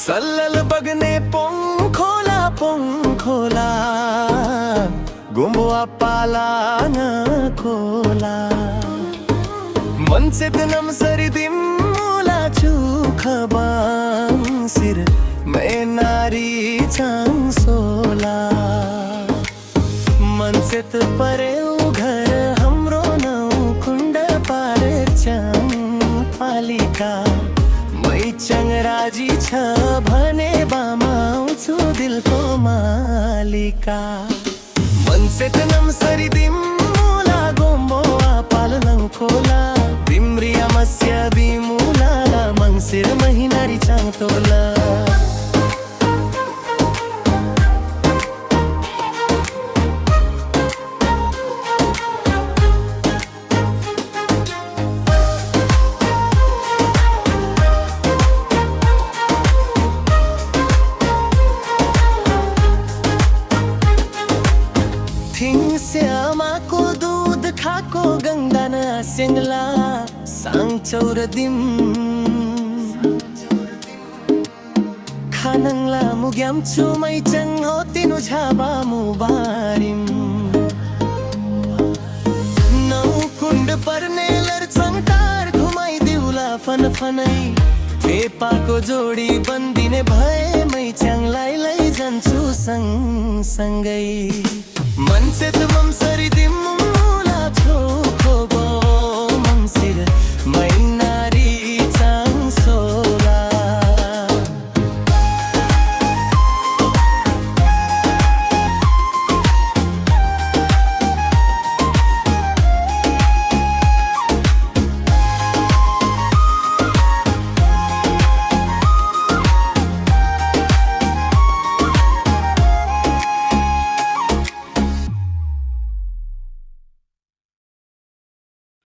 सल्लल बगने पोंग खोला गुंबवा पाला न खोला मनसेत नमसरिदिम मुला चुखबां सिर मैं नारी चांग सोला मनसेत परे घर हमरो नौ कुंड पार चांग पालिका मै चंगराजी छ भने बामाउँछु दिलको मालिका मनसेत नमसरिदिम मुला गुंबवा पालनं खोला दिम्रिया मस्य बिमुला मंसिर महिनारी चांग तोला श्यामाको दूध खाको गंगान स्याङ्ला साङचौर दिम खानङला मुग्याम चुमै चङ हो तिनु झाबा मुबारिम नौ कुण्ड पर्ने लर्चङ टार घुमाइ दिउला फन फनै पेपाको जोडी बन्दिने भए मै च्याङलाई लैजान्छु सँगसँगै मनसेत ममसरिदिम मुला